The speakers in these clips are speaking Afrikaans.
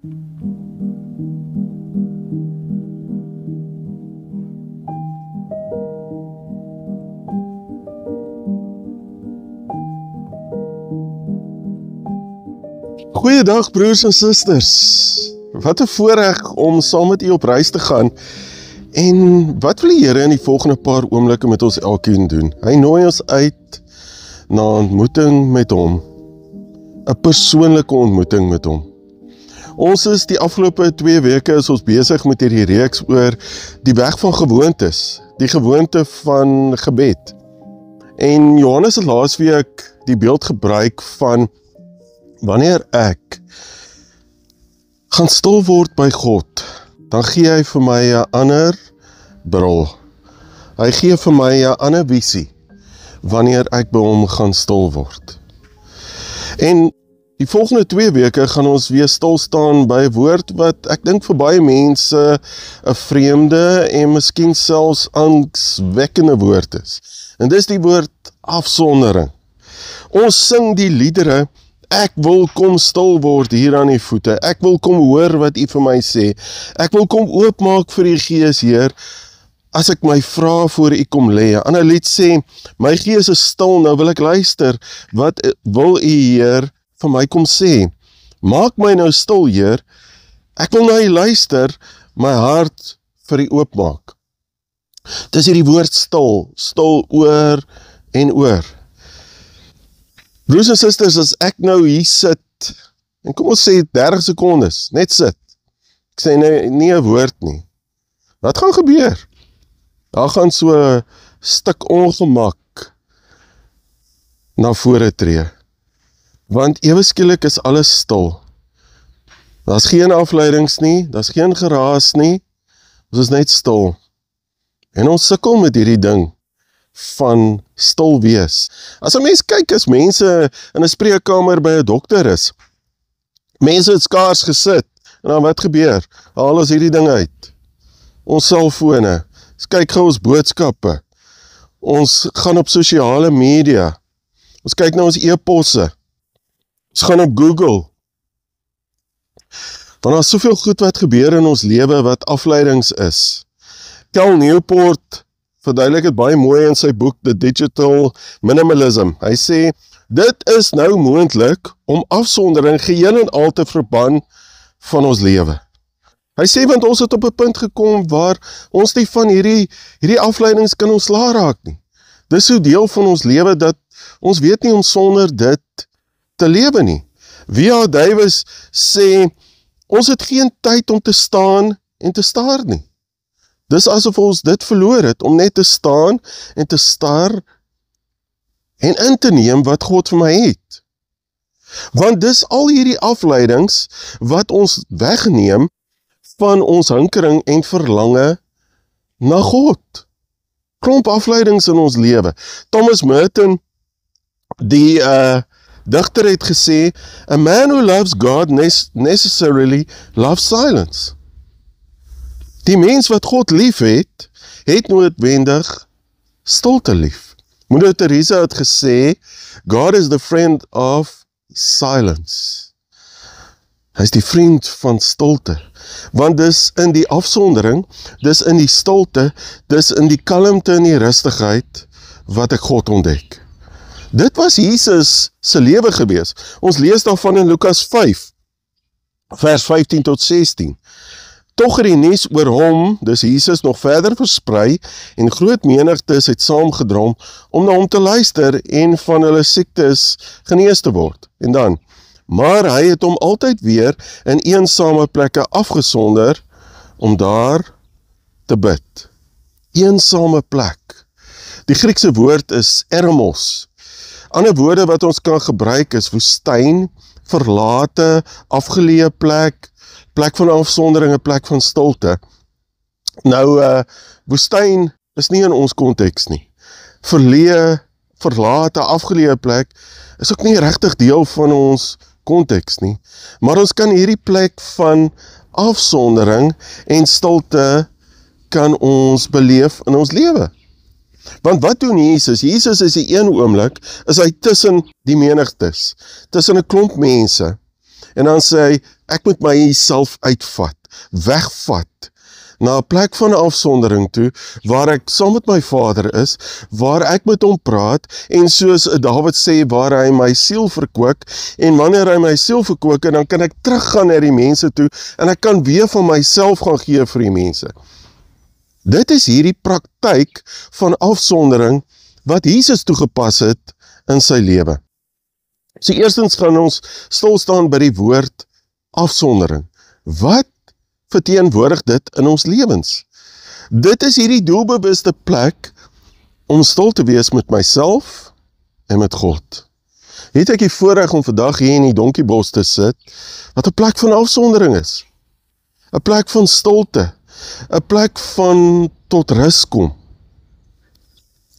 Goeiedag broers en susters. Wat 'n voorreg om saam met u op reis te gaan. En wat wil die Here in die volgende paar oomblikke met ons elkeen doen? Hy nooi ons uit na 'n ontmoeting met hom. 'n Persoonlike ontmoeting met hom. Ons is die afgelope 2 weke is ons besig met hierdie reeks oor die weg van gewoontes, die gewoonte van gebed. En Johannes het laasweek die beeld gebruik van wanneer ek gaan stil word by God, dan gee hy vir my 'n ander bril. Hy gee vir my 'n ander visie wanneer ek by hom gaan stil word. En die volgende 2 weke gaan ons weer stil staan by 'n woord wat ek dink vir baie mense 'n vreemde en miskien selfs angswekkende woord is. En dis die woord afsondering. Ons sing die liedere, ek wil kom stil word hier aan die voete, ek wil kom hoor wat u vir my sê, ek wil kom oopmaak vir die Gees, Heer, as ek my vra voor u kom lê. Ander lied sê, my gees is stil, nou wil ek luister, wat wil u Heer vir my kom sê? Maak my nou stil, Heer, ek wil na u luister, my hart vir u oopmaak. Dis hierdie woord stil oor en oor. Broers en susters, as ek nou hier sit, en kom ons sê 30 sekondes, net sit, ek sê nie 'n woord nie, wat gaan gebeur? Daar gaan so 'n stuk ongemak na vore tree, want ewe skielik is alles stil. Daar's geen afleidings nie, daar's geen geraas nie, ons is net stil. En ons sukkel met hierdie ding van stil wees. As 'n mens kyk, as mense in 'n spreekkamer by 'n dokter is, mense het skaars gesit, en dan wat gebeur? Haal ons hierdie ding uit. Ons selfone, ons kyk gou ons boodskappe, ons gaan op sosiale media, ons kyk na ons e-posse, ons gaan op Google. Want daar's soveel goed wat gebeur in ons lewe wat afleidings is. Cal Newport verduidelik het baie mooi in sy boek The Digital Minimalism. Hy sê, dit is nou moontlik om afsondering geheel en al te verban van ons lewe. Hy sê, want ons het op 'n punt gekom waar ons nie van hierdie afleidings kan ontslaa raak nie. Dis so deel van ons lewe dat ons weet nie om sonder dit te lewe nie. V.A. Davis sê, ons het geen tyd om te staan en te staar nie. Dis asof ons dit verloor het, om net te staan en te staar en in te neem wat God vir my het. Want dis al hierdie afleidings wat ons wegneem van ons hinkering en verlange na God. Klomp afleidings in ons lewe. Thomas Merton, die digter het gesê, a man who loves God necessarily loves silence. Die mens wat God lief het, het noodwendig stilte lief. Moeder Teresa het gesê, God is the friend of silence. Hy is die vriend van stilte. Want dis in die afsondering, dis in die stilte, dis in die kalmte en die rustigheid, wat ek God ontdek. Dit was Jesus se lewe gewees. Ons lees daarvan in Lukas 5, vers 15 tot 16. Tog het die nuus oor hom, dis Jesus, nog verder versprei en groot menigtes het saamgedrom om na hom te luister en van hulle siektes genees te word. En dan, maar hy het hom altyd weer in eensame plekke afgesonder om daar te bid. Eensame plek. Die Griekse woord is eremos. Ander woorde wat ons kan gebruik is woestyn, verlate, afgeleë plek, plek van afsondering, 'n plek van stilte. Nou, woestyn is nie in ons konteks nie. Verleë, verlate, afgeleë plek is ook nie regtig deel van ons konteks nie. Maar ons kan hierdie plek van afsondering en stilte kan ons beleef in ons lewe. Want wat doen Jesus? Jesus is die een oomblik, is hy tussen die menigtes, tussen 'n klomp mense. En dan sê hy, ek moet myself uitvat, wegvat, na 'n plek van afsondering toe, waar ek saam met my Vader is, waar ek met hom praat, en soos Dawid sê, waar hy my siel verkoop, en wanneer hy my siel verkoop, dan kan ek teruggaan na die mense toe, en ek kan weer van myself gaan gee vir die mense. Dit is hierdie praktyk van afsondering, wat Jesus toegepas het in sy lewe. So eerstens gaan ons stilstaan by die woord afsondering. Wat verteenwoordig dit in ons lewens? Dit is hierdie doelbewuste plek om stil te wees met myself en met God. Het ek die voorreg om vandag hier in die donkiebos te sit, wat 'n plek van afsondering is. 'n plek van stilte, 'n plek van tot rus kom.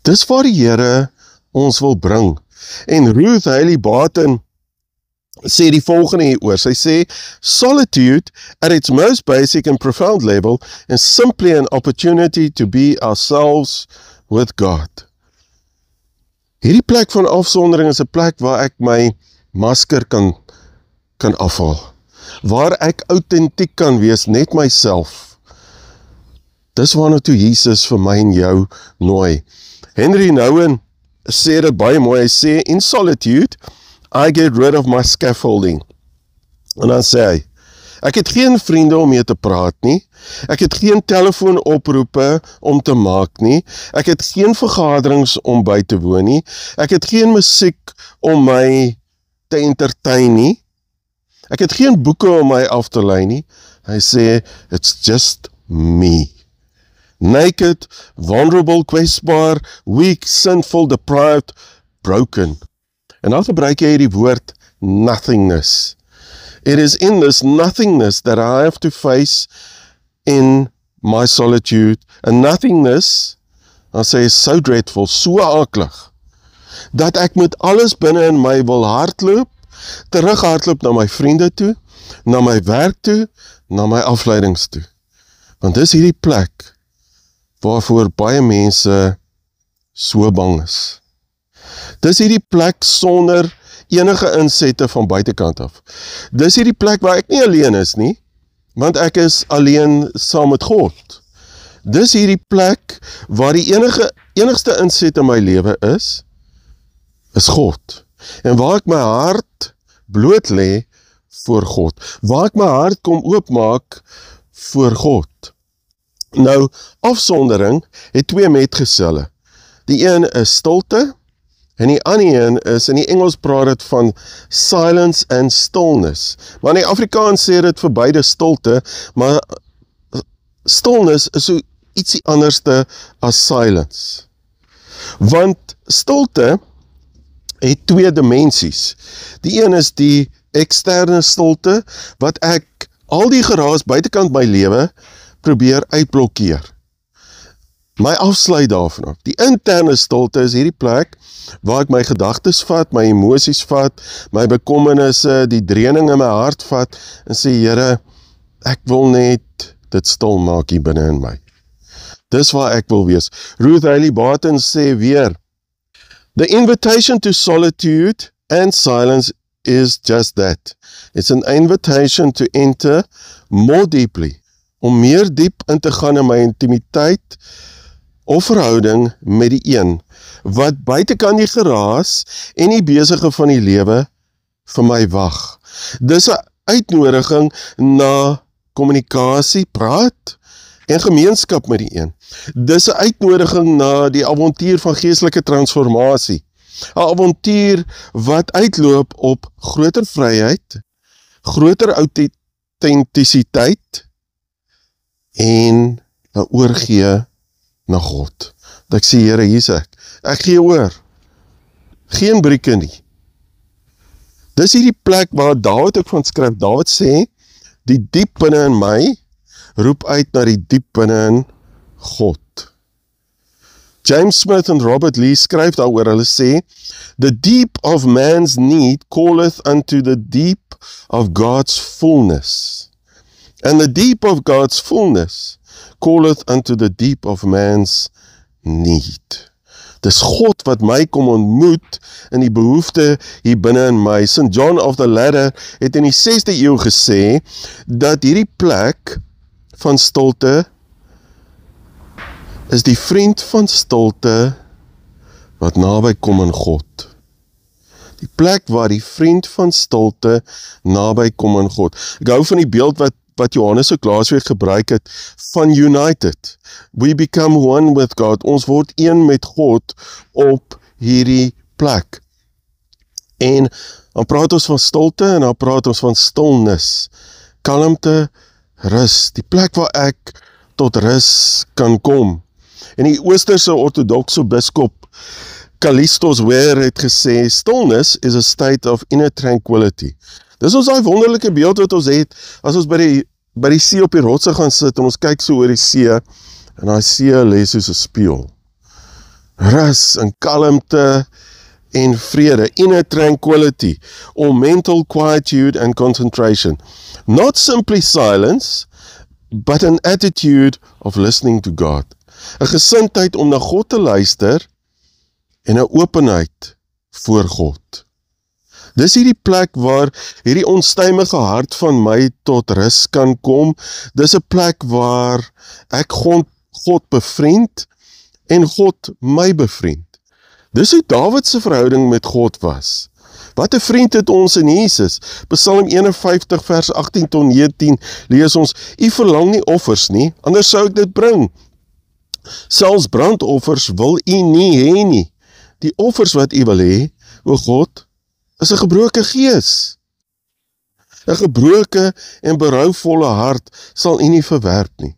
Dis waar die Here ons wil bring. En Ruth Haley Barton sê die volgende hieroor. Sy sê, solitude at its most basic and profound level is simply an opportunity to be ourselves with God. Hierdie plek van afsondering is 'n plek waar ek my masker kan afhaal. Waar ek autentiek kan wees, net myself. Dis waarna toe Jesus vir my en jou nooi. Henry Nouwen sê dit baie mooi, hy sê, in solitude, I get rid of my scaffolding. En dan sê hy, ek het geen vriende om mee te praat nie, ek het geen telefoonoproepe om te maak nie, ek het geen vergaderings om by te woon nie, ek het geen musiek om my te entertain nie, ek het geen boeke om my af te lei nie. Hy sê, it's just me. Naked, vulnerable, kwesbaar, weak, sinful, deprived, broken. En dan gebruik jy die woord nothingness. It is in this nothingness that I have to face in my solitude. And nothingness, dan sê is so dreadful, so aklig, dat ek met alles binne in my wil hardloop, terughardloop na my vriende toe, na my werk toe, na my afleidings toe. Want dis hierdie plek waarvoor baie mense so bang is. Dis hierdie plek sonder enige insette van buitekant af. Dis hierdie plek waar ek nie alleen is nie, want ek is alleen saam met God. Dis hierdie plek waar die enigste inset in my lewe is God. En waar ek my hart bloot lê voor God. Waar ek my hart kom oopmaak voor God. Nou, afsondering het twee metgeselle. Die een is stilte, en die ander een is, in die Engels praat het van silence and stillness. Maar in die Afrikaans sê dit vir beide stilte, maar stillness is so ietsie anderste as silence. Want stilte het twee dimensies. Die een is die eksterne stilte, wat ek al die geraas buitekant my lewe probeer uitblokkeer. My afsluit daarvan af. Die interne stilte is hierdie plek waar ek my gedagtes vat, my emosies vat, my bekommernisse, die dreuning in my hart vat en sê, Here, ek wil net dit stil maak hier binne in my. Dis waar ek wil wees. Ruth Haley Barton sê weer, the invitation to solitude and silence is just that. It's an invitation to enter more deeply, om meer diep in te gaan in my intimiteit of verhouding met die een, wat buitekant die geraas en die besige van die lewe vir my wag. Dis 'n uitnodiging na kommunikasie, praat en gemeenskap met die een. Dis 'n uitnodiging na die avontuur van geestelike transformasie. 'n Avontuur wat uitloop op groter vryheid, groter autentisiteit en 'n oorgee na God. Dat ek sê, Here, hier is ek gee oor. Geen brieke nie. Dis hierdie plek waar Dawid ook van skryf. Dawid sê, die diep binne in my, roep uit na die diep binne in God. James Smith en Robert Lee skryf daaroor, hulle sê, the deep of man's need calleth unto the deep of God's fullness. And the deep of God's fullness calleth unto the deep of man's need. Dis God wat my kom ontmoet in die behoefte hier binne in my. St. John of the Ladder het in die 6de eeu gesê, dat hierdie plek van stilte is die vriend van stilte wat naby kom aan God. Die plek waar die vriend van stilte naby kom aan God. Ek hou van die beeld wat Johannes ook laasweek gebruik het, van united. We become one with God. Ons word een met God op hierdie plek. En dan praat ons van stilte en dan praat ons van stilnis. Kalmte, rus. Die plek waar ek tot rus kan kom. En die Oosterse ortodokse biskop Callistus Ware het gesê, stillness is a state of inner tranquility. Dis ons daai wonderlike beeld wat ons het, as ons by die see op die rotse gaan sit, en ons kyk so oor die see, en die see lê soos 'n spieël. Rus en kalmte en vrede, inner tranquility, or mental quietude and concentration. Not simply silence, but an attitude of listening to God. 'n gesindheid om na God te luister, en 'n openheid voor God. Dis hierdie plek waar hierdie onstuimige hart van my tot rus kan kom. Dis 'n plek waar ek God bevriend en God my bevriend. Dis hoe Dawid se verhouding met God was. Wat 'n vriend het ons in Jesus. Psalm 51 vers 18 tot 19 lees ons, U verlang nie offers nie, anders sou ek dit bring. Selfs brandoffers wil U nie hê nie. Die offers wat U wil hê, o God, is 'n gebroke gees. 'n gebroke en berouvolle hart sal U nie verwerp nie.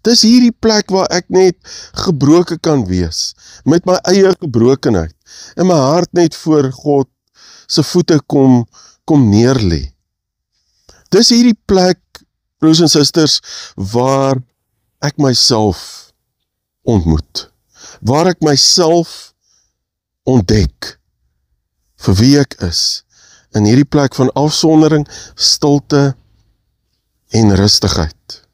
Dis hierdie plek waar ek net gebroke kan wees, met my eie gebrokenheid, en my hart net voor God se voete kom neerlê. Dis hierdie plek, broers en susters, waar ek myself ontmoet, waar ek myself ontdek, vir wie ek is, in hierdie plek van afsondering, stilte en rustigheid.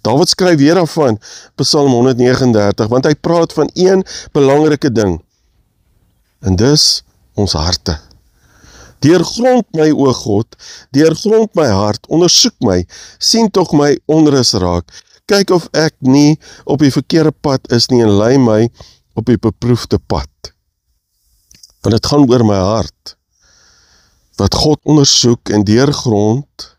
Dawid skryf weer daarvan, Psalm 139, want hy praat van een belangrike ding, en dis ons harte. Deurgrond my, o God, deurgrond my hart, ondersoek my, sien tog my onrus raak, kyk of ek nie op die verkeerde pad is nie, en lei my op die beproefde pad. Want het gaan oor my hart, wat God ondersoek en deurgrond,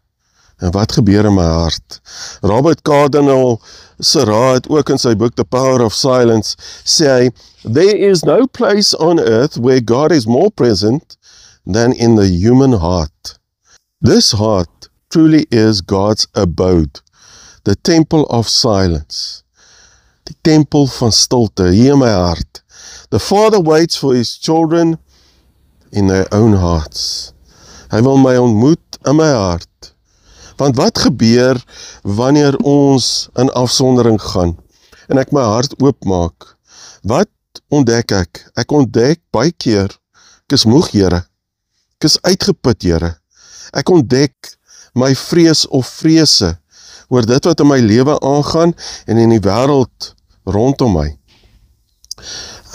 en wat gebeur in my hart. Robert Cardinal Sarah het ook in sy boek The Power of Silence, sê hy, there is no place on earth where God is more present than in the human heart. This heart truly is God's abode, the temple of silence, die tempel van stilte, hier in my hart. The Father waits for His children in their own hearts. Hy wil my ontmoet in my hart. Want wat gebeur wanneer ons in afsondering gaan en ek my hart oopmaak? Wat ontdek ek? Ek ontdek baie keer, ek is moeg, Here. Ek is uitgeput, Here. Ek ontdek my vrees of vrese oor dit wat in my lewe aangaan en in die wêreld rondom my.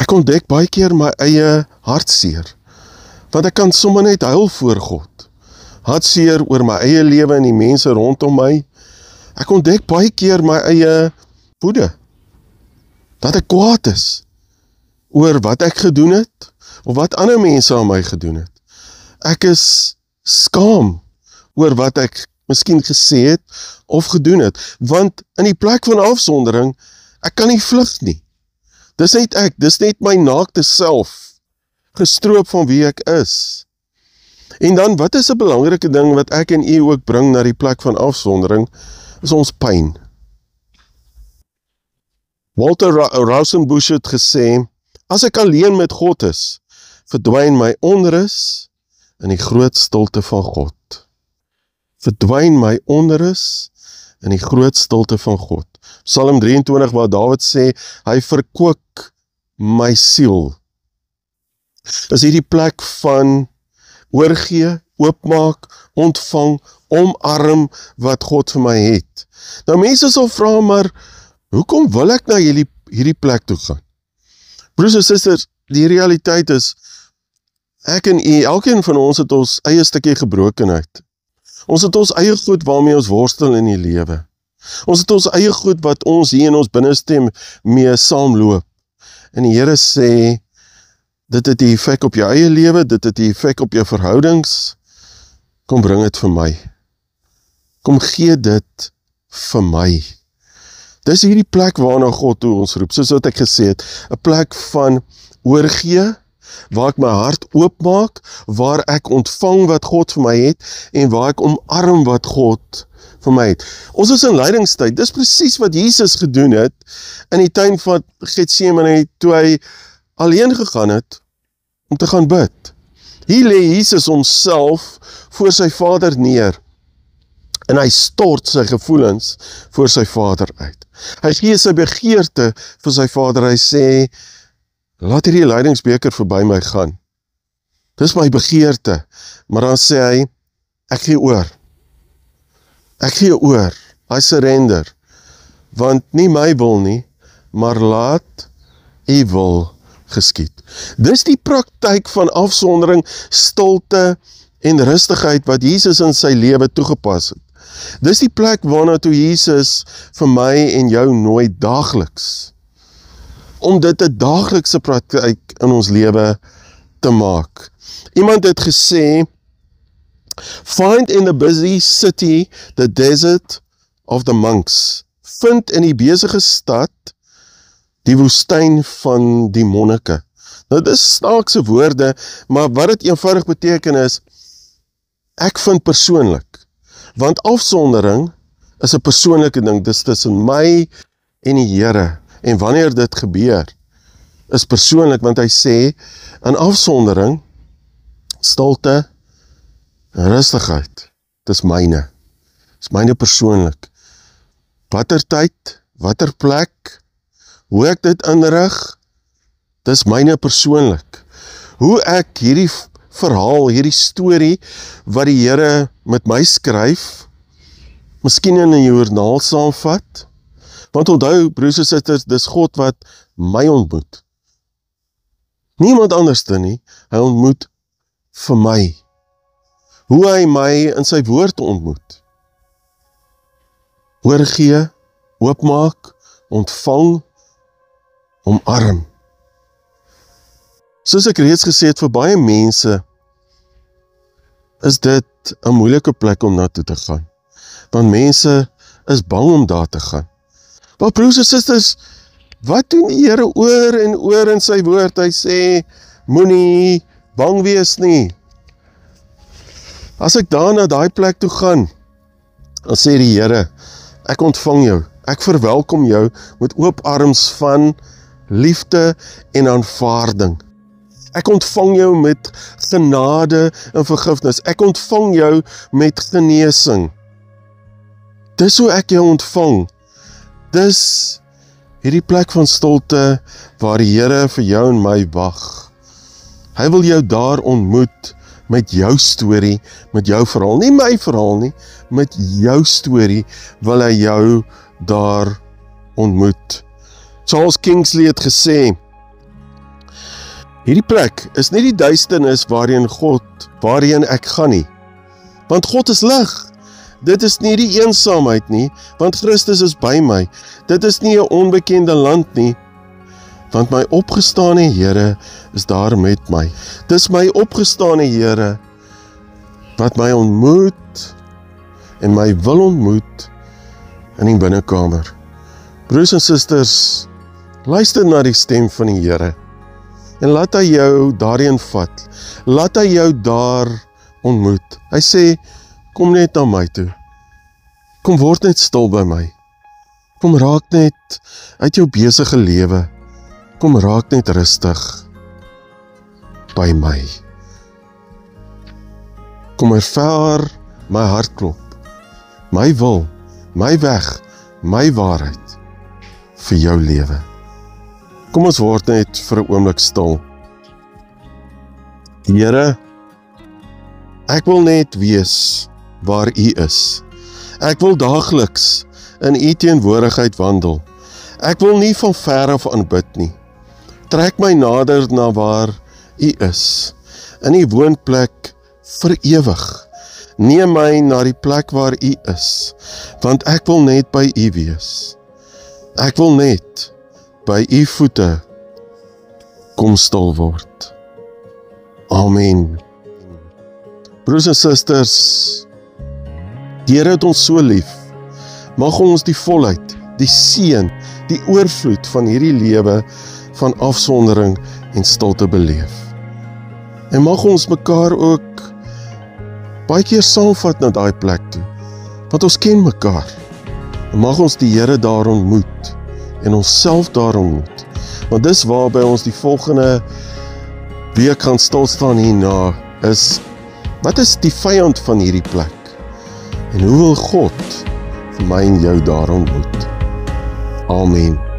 Ek ontdek baie keer my eie hartseer, want ek kan sommer net huil voor God. Hartseer oor my eie lewe en die mense rondom my. Ek ontdek baie keer my eie woede, dat ek kwaad is oor wat ek gedoen het, of wat ander mense aan my gedoen het. Ek is skaam oor wat ek miskien gesê het, of gedoen het, want in die plek van afsondering, ek kan nie vlug nie. Dis net ek, dis net my naakte self, gestroop van wie ek is. En dan, wat is 'n belangrike ding wat ek en u ook bring na die plek van afsondering, is ons pyn. Walter Rauschenbusch het gesê, as ek alleen met God is, verdwyn my onrus in die groot stilte van God. Verdwyn my onrus in die groot stilte van God. Psalm 23 waar Dawid sê, hy verkook my siel. Dis hierdie plek van oorgee, oopmaak, ontvang, omarm wat God vir my het. Nou mense sal vra, maar hoekom wil ek na hierdie plek toe gaan? Broers en susters, die realiteit is, ek en u, elkeen van ons het ons eie stukkie gebrokenheid. Ons het ons eie goed waarmee ons worstel in die lewe. Ons het ons eie goed wat ons hier in ons binneste mee saamloop. En die Here sê, dit het die effek op jou eie lewe, dit het die effek op jou verhoudings. Kom bring dit vir my. Kom gee dit vir my. Dis hierdie plek waarna God toe ons roep, soos wat ek gesê het, 'n plek van oorgee, waar ek my hart oopmaak, waar ek ontvang wat God vir my het, en waar ek omarm wat God vir my het. Ons is in lydingstyd, dis presies wat Jesus gedoen het, in die tuin van Getsemane, toe hy alleen gegaan het, om te gaan bid. Hier lê Jesus homself voor sy Vader neer, en hy stort sy gevoelens voor sy Vader uit. Hy gee sy begeerte vir sy Vader, hy sê, laat hierdie lydingsbeker verby my gaan. Dis my begeerte, maar dan sê hy, ek gee oor. Ek gee oor, I surrender, want nie my wil nie, maar laat u wil geskied. Dis die praktyk van afsondering, stilte en rustigheid wat Jesus in sy lewe toegepas het. Dis die plek waarna toe Jesus vir my en jou nooi daagliks, om dit 'n daaglikse praktyk in ons lewe te maak. Iemand het gesê, find in the busy city the desert of the monks. Vind in die besige stad die woestyn van die monnike. Nou, dit is snaakse woorde, maar wat dit eenvoudig beteken is, ek vind persoonlik. Want afsondering is 'n persoonlike ding, dis tussen my en die Here. En wanneer dit gebeur, is persoonlik, want hy sê, in afsondering, stilte, en rustigheid, dis myne. Dis myne persoonlik. Watter tyd, watter plek, hoe ek dit inrig, dis myne persoonlik. Hoe ek hierdie verhaal, hierdie storie, wat die Here met my skryf, miskien in 'n joernaal saamvat, want onthou, broers en susters, dis God wat my ontmoet. Niemand anders nie, hy ontmoet vir my. Hoe hy my in sy woord ontmoet. Oorgee, oopmaak, ontvang, omarm. Soos ek reeds gesê het, vir baie mense is dit 'n moeilike plek om na toe te gaan. Want mense is bang om daar te gaan. Maar broers en susters, wat doen die Here oor en oor in sy woord? Hy sê, moenie bang wees nie. As ek daar na daai plek toe gaan, dan sê die Here, ek ontvang jou, ek verwelkom jou met oop arms van liefde en aanvaarding. Ek ontvang jou met genade en vergifnis. Ek ontvang jou met genesing. Dis hoe ek jou ontvang. Dis hierdie plek van stilte waar die Here vir jou en my wag. Hy wil jou daar ontmoet met jou storie, met jou verhaal. Nie my verhaal nie, met jou storie wil hy jou daar ontmoet. Charles Kingsley het gesê, hierdie plek is nie die duisternis waarheen ek gaan nie, want God is lig. Dit is nie die eensaamheid nie, want Christus is by my. Dit is nie 'n onbekende land nie, want my opgestane Here is daar met my. Dis my opgestane Here wat my ontmoet en my wil ontmoet in die binnekamer. Broers en susters, luister na die stem van die Here en laat hy jou daarheen vat. Laat hy jou daar ontmoet. Hy sê, kom net na my toe. Kom word net stil by my. Kom raak net uit jou besige lewe. Kom raak net rustig by my. Kom ervaar my hartklop, my wil, my weg, my waarheid vir jou lewe. Kom ons word net vir 'n oomblik stil. Here, ek wil net wees waar U is. Ek wil daagliks in U teenwoordigheid wandel. Ek wil nie van ver af aanbid nie. Trek my nader na waar U is, in die woonplek vir ewig. Neem my na die plek waar U is, want ek wil net by U wees. Ek wil net by U voete kom stil word. Amen. Broers en susters, die Here het ons so lief. Mag ons die volheid, die seën, die oorvloed van hierdie lewe van afsondering en stilte beleef. En mag ons mekaar ook baie keer saamvat na daai plek toe, want ons ken mekaar. En mag ons die Here daar ontmoet en onsself daar ontmoet. Want dis waarby ons die volgende week gaan stilstaan hierna is, wat is die vyand van hierdie plek? En hoe wil God vir my en jou daar ontmoet? Amen.